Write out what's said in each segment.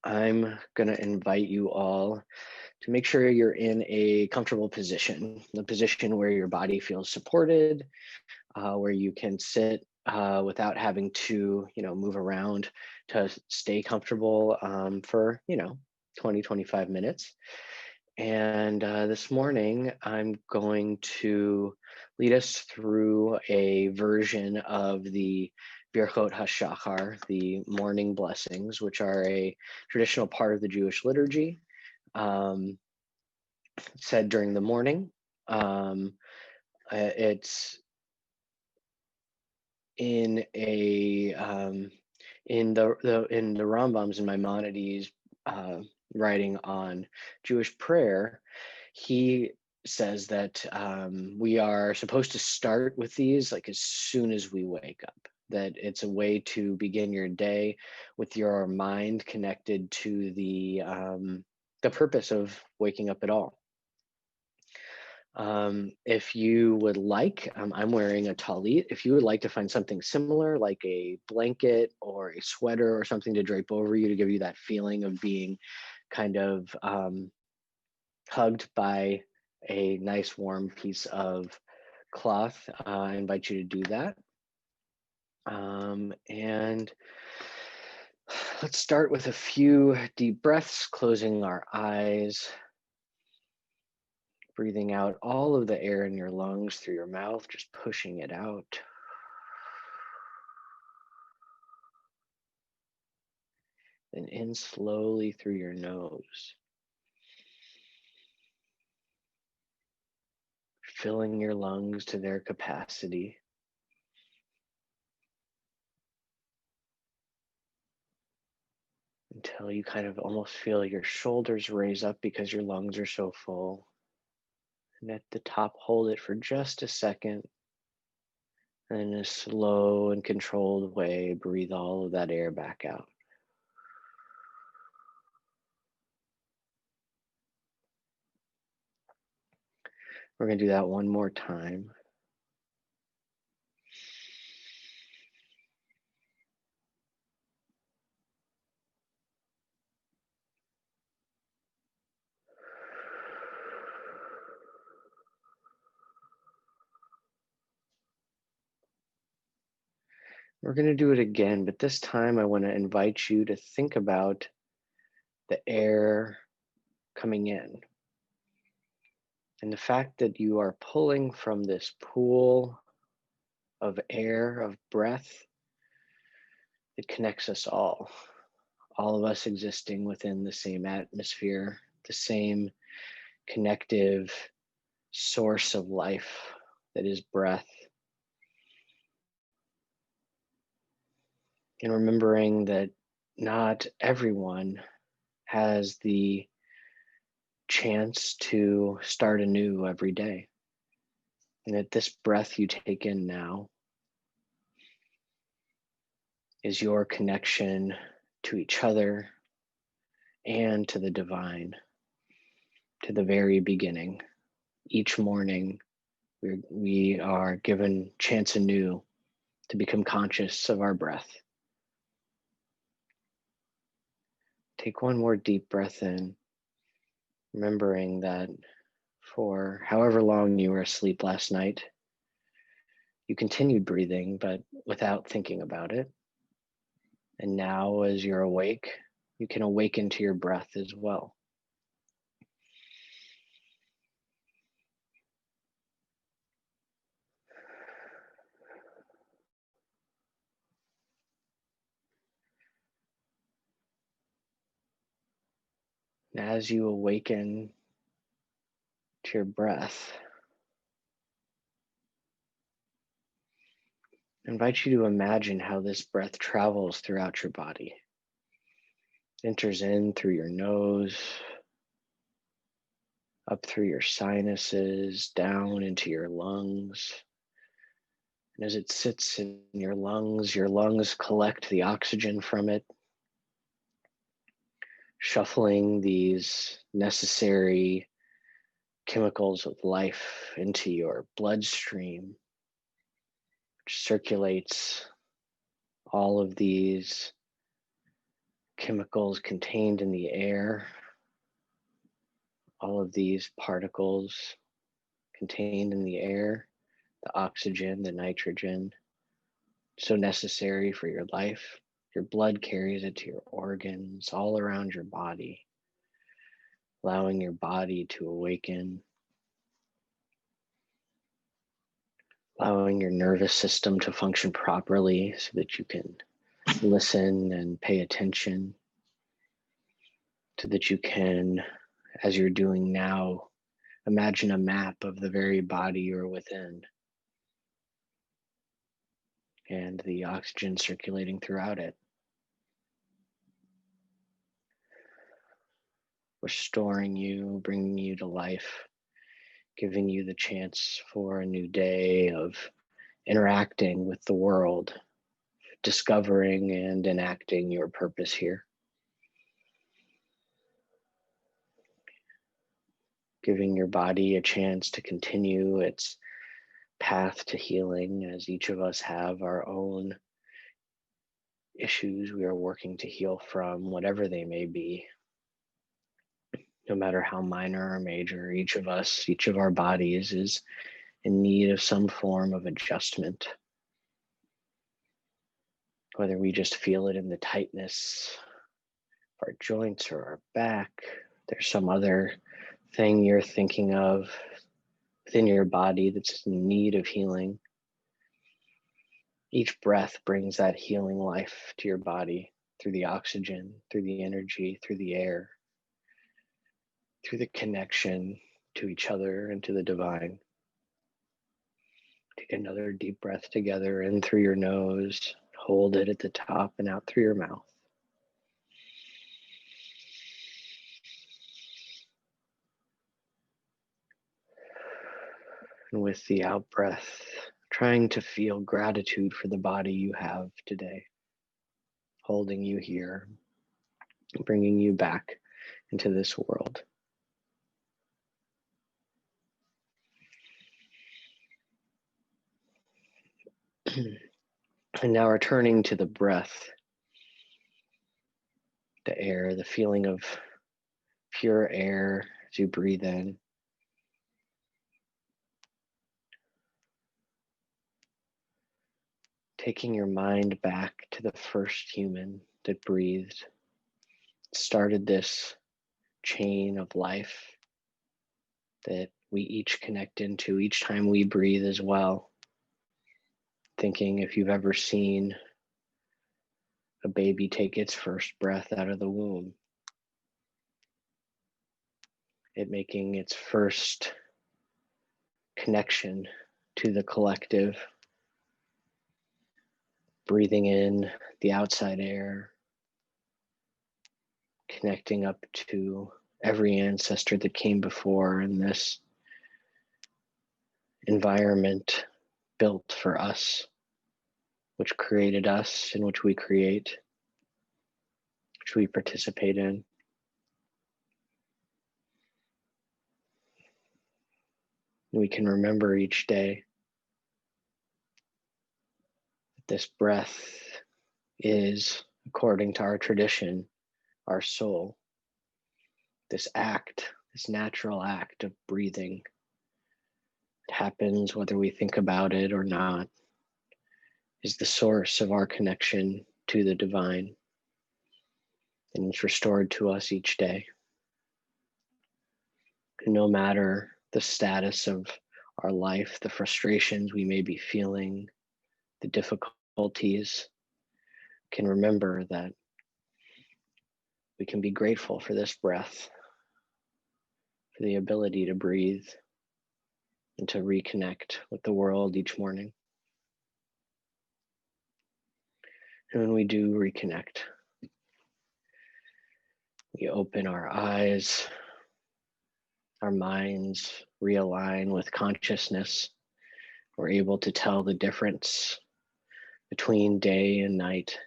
I'm going to invite you all to make sure you're in a comfortable position, the position where your body feels supported, where you can sit without having to, move around to stay comfortable for, 20, 25 minutes. And this morning, I'm going to lead us through a version of the Birchot HaShachar, the morning blessings, which are a traditional part of the Jewish liturgy, um, said during the morning. It's in a in the Rambam's and Maimonides writing on Jewish prayer. He says that we are supposed to start with these like as soon as we wake up. That it's a way to begin your day with your mind connected to the purpose of waking up at all. If you would like, I'm wearing a talit. If you would like to find something similar, like a blanket or a sweater or something to drape over you to give you that feeling of being kind of hugged by a nice warm piece of cloth, I invite you to do that. And let's start with a few deep breaths, closing our eyes. Breathing out all of the air in your lungs through your mouth, just pushing it out. Then in slowly through your nose. Filling your lungs to their capacity. Until you kind of almost feel your shoulders raise up because your lungs are so full. And at the top, hold it for just a second. And in a slow and controlled way, breathe all of that air back out. We're going to do that one more time. We're going to do it again, but this time I want to invite you to think about the air coming in. And the fact that you are pulling from this pool of air, of breath, it connects us all of us existing within the same atmosphere, the same connective source of life that is breath. And remembering that not everyone has the chance to start anew every day. And that this breath you take in now is your connection to each other and to the divine, to the very beginning. Each morning, we are given chance anew to become conscious of our breath. Take one more deep breath in, remembering that for however long you were asleep last night, you continued breathing, but without thinking about it. And now, as you're awake, you can awaken to your breath as well. And as you awaken to your breath, I invite you to imagine how this breath travels throughout your body. It enters in through your nose, up through your sinuses, down into your lungs. And as it sits in your lungs collect the oxygen from it, shuffling these necessary chemicals of life into your bloodstream, which circulates all of these chemicals contained in the air, all of these particles contained in the air, the oxygen, the nitrogen, so necessary for your life. Your blood carries it to your organs all around your body, allowing your body to awaken, allowing your nervous system to function properly so that you can listen and pay attention, so that you can, as you're doing now, imagine a map of the very body you're within and the oxygen circulating throughout it, restoring you, bringing you to life, giving you the chance for a new day of interacting with the world, discovering and enacting your purpose here. Giving your body a chance to continue its path to healing, as each of us have our own issues we are working to heal from, whatever they may be. No matter how minor or major, each of us, each of our bodies is in need of some form of adjustment. Whether we just feel it in the tightness of our joints or our back, there's some other thing you're thinking of within your body that's in need of healing. Each breath brings that healing life to your body through the oxygen, through the energy, through the air, through the connection to each other and to the divine. Take another deep breath together in through your nose, hold it at the top and out through your mouth. And with the out breath, trying to feel gratitude for the body you have today, holding you here, bringing you back into this world. And now returning to the breath, the air, the feeling of pure air as you breathe in. Taking your mind back to the first human that breathed, started this chain of life that we each connect into each time we breathe as well. Thinking if you've ever seen a baby take its first breath out of the womb, it making its first connection to the collective, breathing in the outside air, connecting up to every ancestor that came before in this environment built for us, which created us and which we create, which we participate in. We can remember each day that this breath is, according to our tradition, our soul. This act, this natural act of breathing, it happens whether we think about it or not, is the source of our connection to the divine, and it's restored to us each day. And no matter the status of our life, the frustrations we may be feeling, the difficulties, can remember that we can be grateful for this breath, for the ability to breathe and to reconnect with the world each morning. And when we do reconnect, we open our eyes, our minds realign with consciousness. We're able to tell the difference between day and night,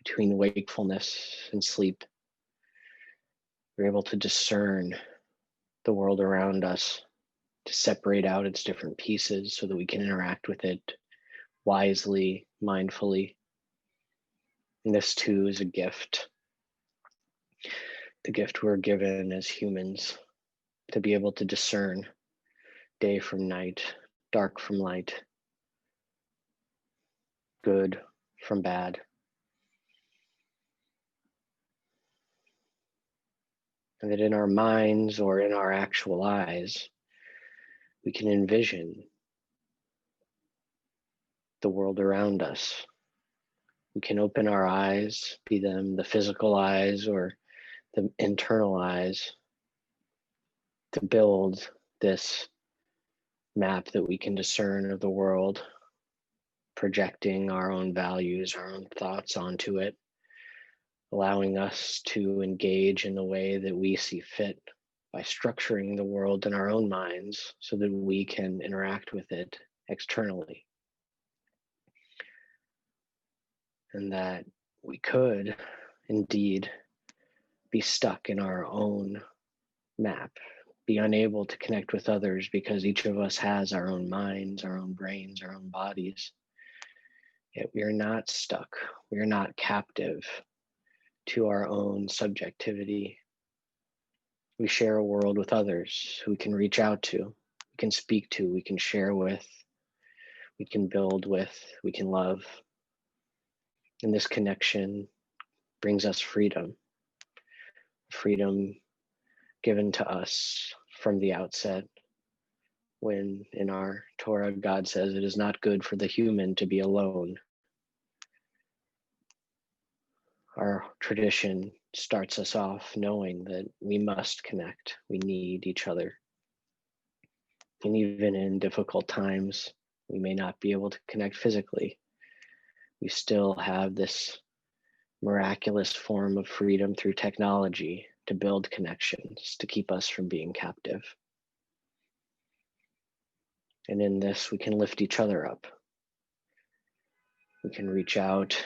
between wakefulness and sleep. We're able to discern the world around us, to separate out its different pieces so that we can interact with it wisely, mindfully. And this too is a gift the gift we're given as humans to be able to discern day from night, dark from light, good from bad. And that in our minds or in our actual eyes, we can envision the world around us. We can open our eyes, be them the physical eyes or the internal eyes, to build this map that we can discern of the world, projecting our own values, our own thoughts onto it, allowing us to engage in the way that we see fit by structuring the world in our own minds so that we can interact with it externally. And that we could indeed be stuck in our own map, be unable to connect with others because each of us has our own minds, our own brains, our own bodies. Yet we are not stuck. We are not captive to our own subjectivity. We share a world with others who we can reach out to, we can speak to, we can share with, we can build with, we can love. And this connection brings us freedom, freedom given to us from the outset, when in our Torah, God says it is not good for the human to be alone. Our tradition starts us off knowing that we must connect, we need each other. And even in difficult times, we may not be able to connect physically. We still have this miraculous form of freedom through technology to build connections, to keep us from being captive. And in this, we can lift each other up. We can reach out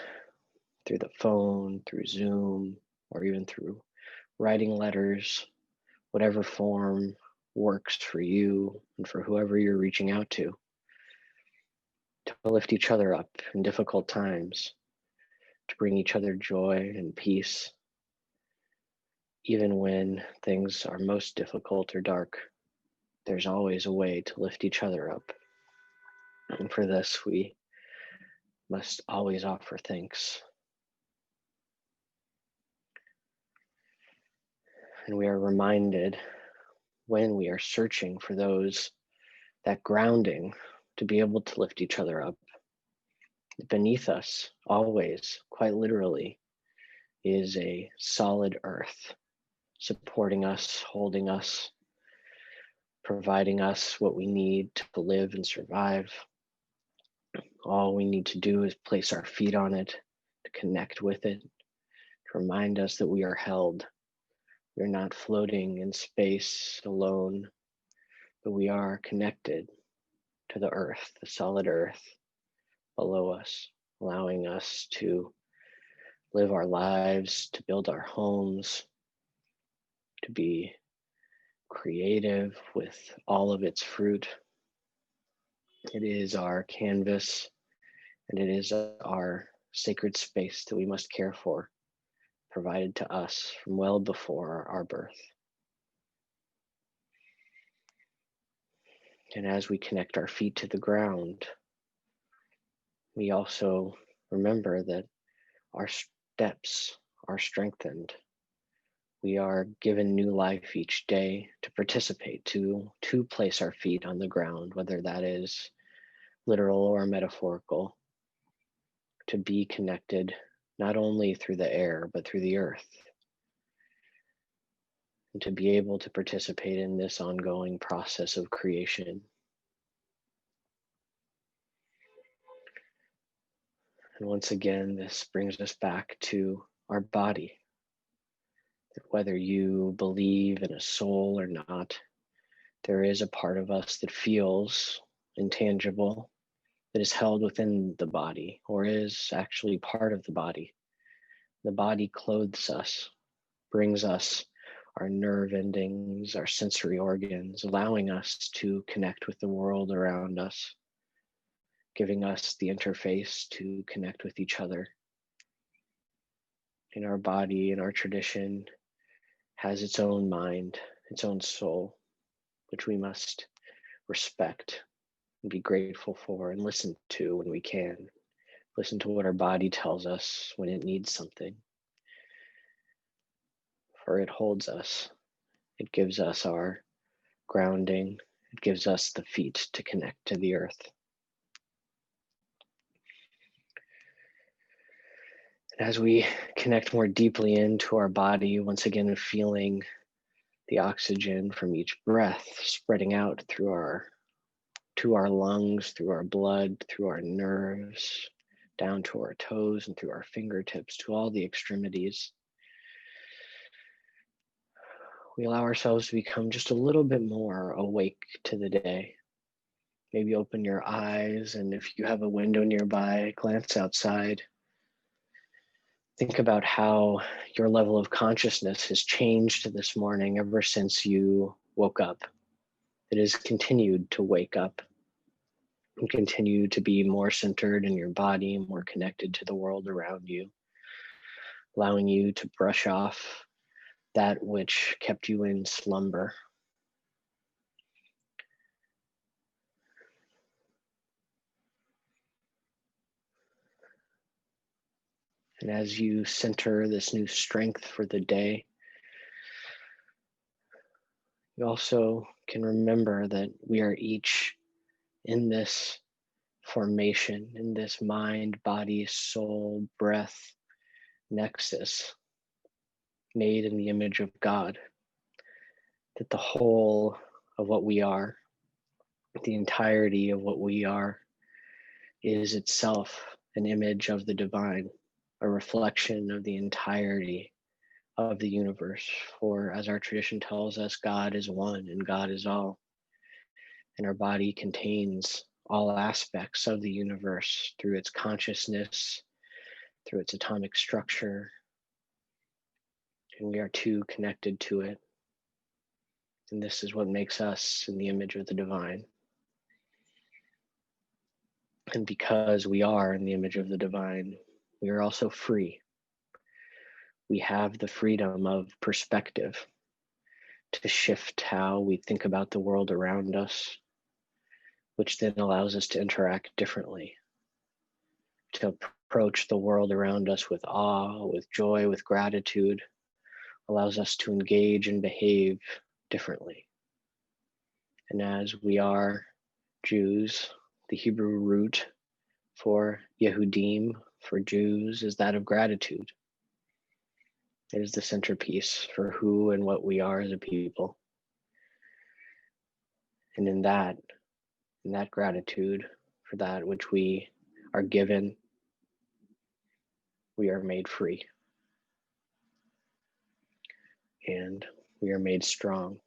through the phone, through Zoom, or even through writing letters, whatever form works for you and for whoever you're reaching out to lift each other up in difficult times, to bring each other joy and peace, even when things are most difficult or dark. There's always a way to lift each other up. And for this, we must always offer thanks. And we are reminded when we are searching for that grounding to be able to lift each other up. Beneath us, always, quite literally, is a solid earth, supporting us, holding us, providing us what we need to live and survive. All we need to do is place our feet on it, to connect with it, to remind us that we are held. We're not floating in space alone, but we are connected to the earth, the solid earth below us, allowing us to live our lives, to build our homes, to be creative with all of its fruit. It is our canvas, and it is our sacred space that we must care for, provided to us from well before our birth. And as we connect our feet to the ground, we also remember that our steps are strengthened. We are given new life each day to participate, to place our feet on the ground, whether that is literal or metaphorical, to be connected not only through the air, but through the earth, and to be able to participate in this ongoing process of creation. And once again, this brings us back to our body. That whether you believe in a soul or not, there is a part of us that feels intangible, that is held within the body, or is actually part of the body. The body clothes us, brings us our nerve endings, our sensory organs, allowing us to connect with the world around us, giving us the interface to connect with each other. In our body, in our tradition, has its own mind, its own soul, which we must respect and be grateful for and listen to when we can. Listen to what our body tells us when it needs something, for it holds us. It gives us our grounding. It gives us the feet to connect to the earth. And as we connect more deeply into our body, once again feeling the oxygen from each breath spreading out to our lungs, through our blood, through our nerves, down to our toes and through our fingertips, to all the extremities, we allow ourselves to become just a little bit more awake to the day. Maybe open your eyes, and if you have a window nearby, glance outside. Think about how your level of consciousness has changed this morning ever since you woke up. It has continued to wake up and continue to be more centered in your body, more connected to the world around you, allowing you to brush off that which kept you in slumber. And as you center this new strength for the day, you also can remember that we are each in this formation, in this mind, body, soul, breath nexus made in the image of God. That the whole of what we are, the entirety of what we are, is itself an image of the divine, a reflection of the entirety of the universe. For as our tradition tells us, God is one and God is all. And our body contains all aspects of the universe through its consciousness, through its atomic structure, and we are too connected to it. And this is what makes us in the image of the divine. And because we are in the image of the divine, we are also free. We have the freedom of perspective to shift how we think about the world around us, which then allows us to interact differently, to approach the world around us with awe, with joy, with gratitude, allows us to engage and behave differently. And as we are Jews, the Hebrew root for Yehudim, for Jews, is that of gratitude. It is the centerpiece for who and what we are as a people. And in that gratitude for that which we are given, we are made free. And we are made strong.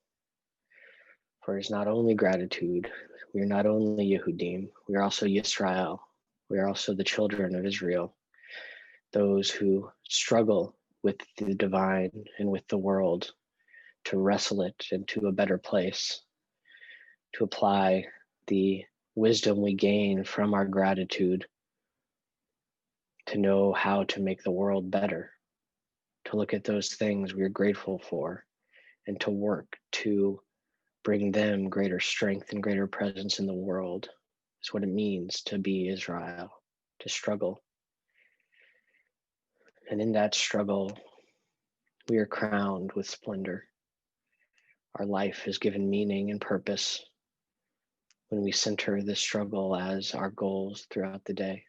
For it is not only gratitude, we are not only Yehudim, we are also Yisrael. We are also the children of Israel, those who struggle with the divine and with the world to wrestle it into a better place, to apply the wisdom we gain from our gratitude to know how to make the world better, to look at those things we are grateful for and to work to bring them greater strength and greater presence in the world. Is what it means to be Israel, to struggle. And in that struggle, we are crowned with splendor. Our life is given meaning and purpose when we center this struggle as our goals throughout the day,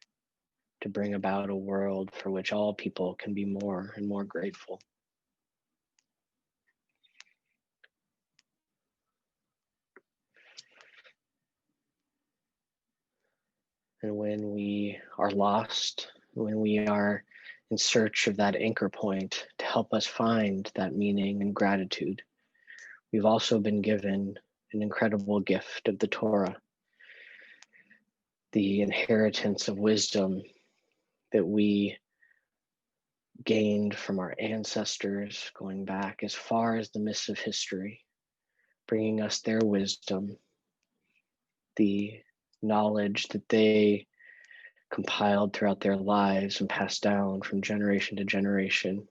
to bring about a world for which all people can be more and more grateful. And when we are lost, when we are in search of that anchor point to help us find that meaning and gratitude, we've also been given an incredible gift of the Torah, the inheritance of wisdom that we gained from our ancestors going back as far as the mists of history, bringing us their wisdom, the knowledge that they compiled throughout their lives and passed down from generation to generation.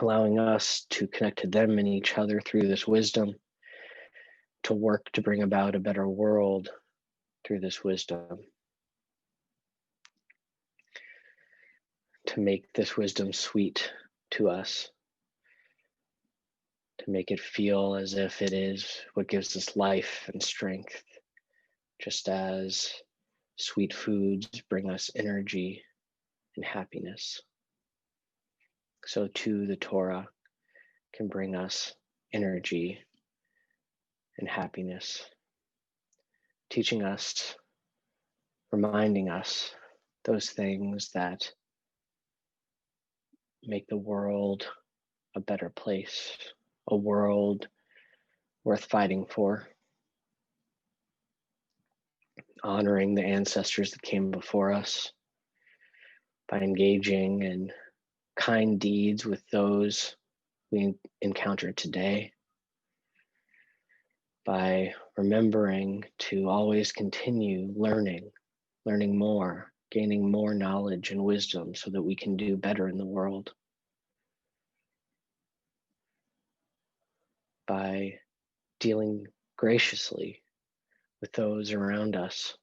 allowing us to connect to them and each other through this wisdom, to work to bring about a better world through this wisdom, to make this wisdom sweet to us, to make it feel as if it is what gives us life and strength, just as sweet foods bring us energy and happiness. So too the Torah can bring us energy and happiness, teaching us, reminding us those things that make the world a better place, a world worth fighting for, honoring the ancestors that came before us by engaging in kind deeds with those we encounter today, by remembering to always continue learning more, gaining more knowledge and wisdom so that we can do better in the world, by dealing graciously with those around us,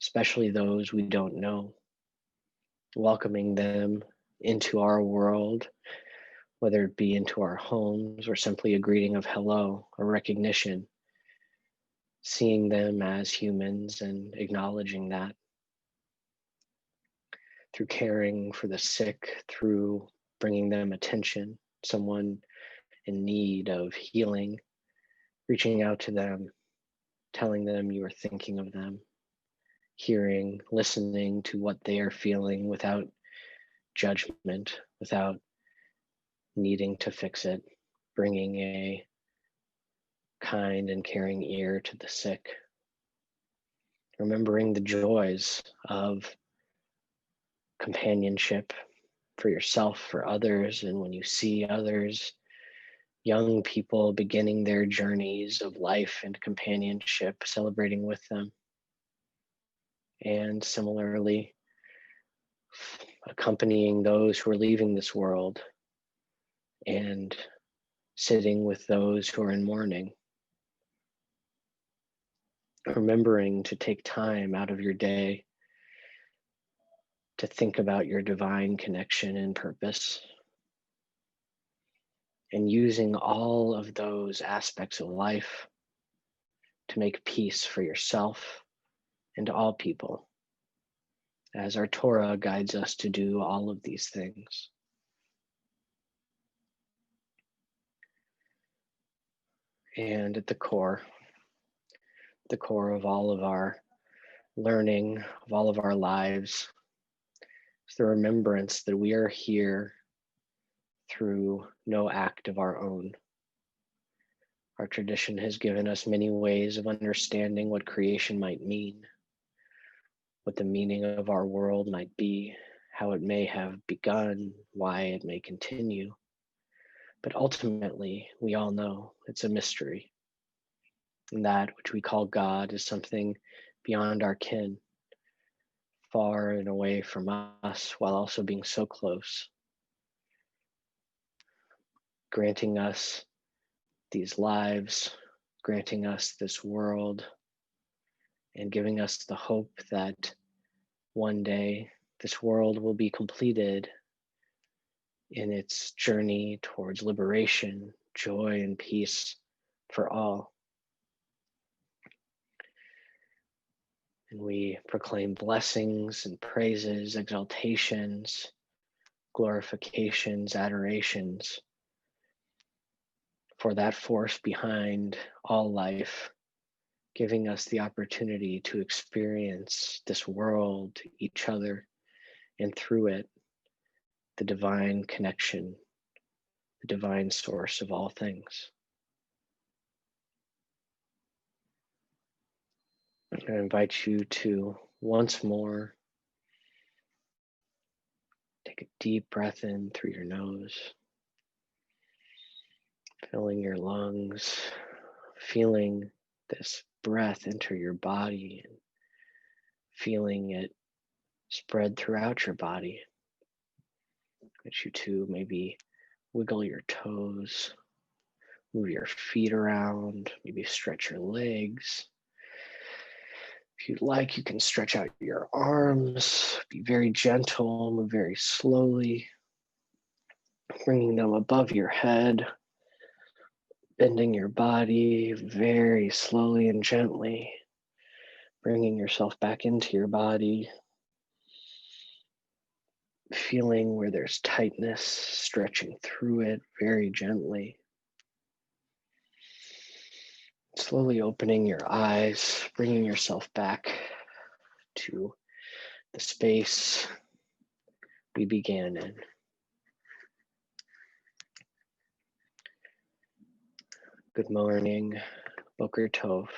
especially those we don't know, welcoming them into our world, whether it be into our homes or simply a greeting of hello, a recognition, seeing them as humans and acknowledging that, through caring for the sick, through bringing them attention, someone in need of healing, reaching out to them, telling them you are thinking of them, hearing, listening to what they are feeling without judgment, without needing to fix it, bringing a kind and caring ear to the sick, remembering the joys of companionship for yourself, for others, and when you see others, young people beginning their journeys of life and companionship, celebrating with them. And similarly, accompanying those who are leaving this world and sitting with those who are in mourning, remembering to take time out of your day to think about your divine connection and purpose, and using all of those aspects of life to make peace for yourself and all people, as our Torah guides us to do all of these things. And at the core of all of our learning, of all of our lives, is the remembrance that we are here through no act of our own. Our tradition has given us many ways of understanding what creation might mean, what the meaning of our world might be, how it may have begun, why it may continue. But ultimately, we all know it's a mystery. And that which we call God is something beyond our ken, far and away from us, while also being so close, granting us these lives, granting us this world, and giving us the hope that one day this world will be completed in its journey towards liberation, joy, and peace for all. And we proclaim blessings and praises, exaltations, glorifications, adorations for that force behind all life, giving us the opportunity to experience this world, each other, and through it, the divine connection, the divine source of all things. I invite you to once more take a deep breath in through your nose, filling your lungs, feeling this breath enter your body and feeling it spread throughout your body. That you too may be Wiggle your toes, move your feet around, maybe stretch your legs. If you'd like, you can stretch out your arms, be very gentle, move very slowly, bringing them above your head, bending your body very slowly and gently, bringing yourself back into your body, feeling where there's tightness, stretching through it very gently. Slowly opening your eyes, bringing yourself back to the space we began in. Good morning, Boker Tov.